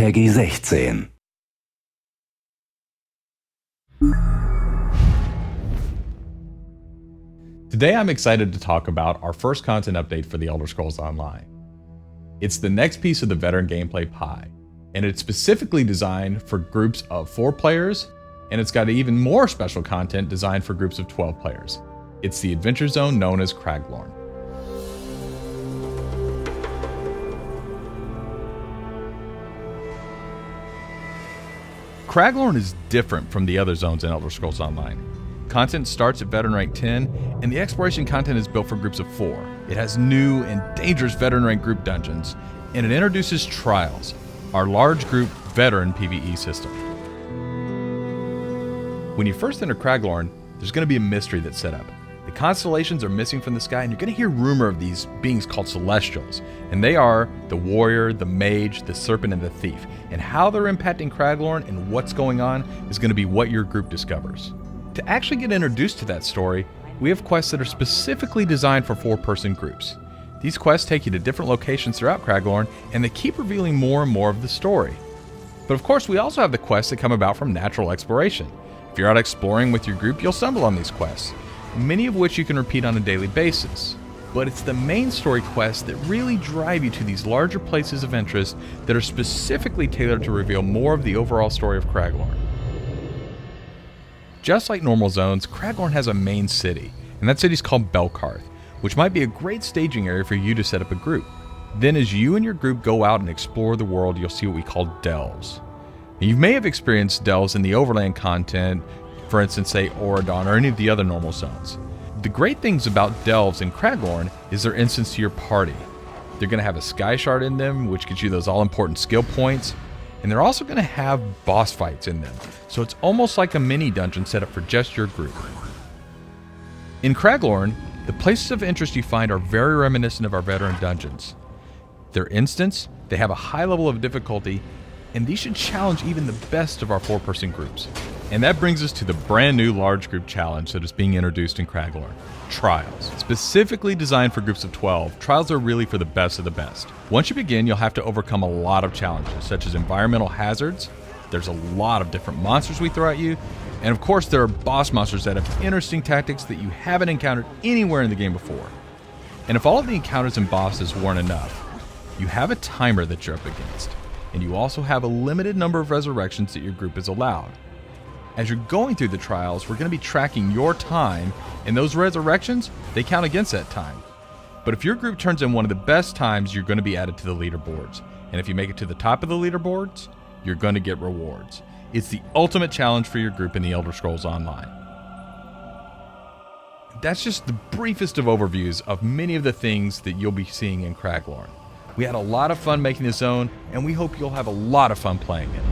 PEGI 16. Today I'm excited to talk about our first content update for The Elder Scrolls Online. It's the next piece of the veteran gameplay pie, and it's specifically designed for groups of 4 players, and it's got even more special content designed for groups of 12 players. It's the adventure zone known as Craglorn. Craglorn is different from the other zones in Elder Scrolls Online. Content starts at veteran rank 10, and the exploration content is built for groups of 4. It has new and dangerous veteran rank group dungeons, and it introduces Trials, our large group veteran PvE system. When you first enter Craglorn, there's going to be a mystery that's set up. The constellations are missing from the sky, and you're going to hear rumor of these beings called Celestials, and they are the warrior, the mage, the serpent, and the thief. And how they're impacting Craglorn and what's going on is going to be what your group discovers. To actually get introduced to that story, we have quests that are specifically designed for 4-person groups. These quests take you to different locations throughout Craglorn, and they keep revealing more and more of the story. But of course, we also have the quests that come about from natural exploration. If you're out exploring with your group, you'll stumble on these quests, many of which you can repeat on a daily basis. But it's the main story quests that really drive you to these larger places of interest that are specifically tailored to reveal more of the overall story of Craglorn. Just like normal zones, Craglorn has a main city, and that city is called Belkarth, which might be a great staging area for you to set up a group. Then as you and your group go out and explore the world, you'll see what we call delves. Now, you may have experienced delves in the overland content, for instance, say Auradon or any of the other normal zones. The great things about delves in Craglorn is they're instance to your party. They're going to have a sky shard in them, which gives you those all-important skill points, and they're also going to have boss fights in them, so it's almost like a mini dungeon set up for just your group. In Craglorn, the places of interest you find are very reminiscent of our veteran dungeons. They're instance, they have a high level of difficulty, and these should challenge even the best of our 4-person groups. And that brings us to the brand new large group challenge that is being introduced in Craglorn, Trials. Specifically designed for groups of 12, Trials are really for the best of the best. Once you begin, you'll have to overcome a lot of challenges, such as environmental hazards. There's a lot of different monsters we throw at you, and of course there are boss monsters that have interesting tactics that you haven't encountered anywhere in the game before. And if all of the encounters and bosses weren't enough, you have a timer that you're up against, and you also have a limited number of resurrections that your group is allowed. As you're going through the trials, we're going to be tracking your time, and those resurrections, they count against that time. But if your group turns in one of the best times, you're going to be added to the leaderboards. And if you make it to the top of the leaderboards, you're going to get rewards. It's the ultimate challenge for your group in the Elder Scrolls Online. That's just the briefest of overviews of many of the things that you'll be seeing in Craglorn. We had a lot of fun making this zone, and we hope you'll have a lot of fun playing it.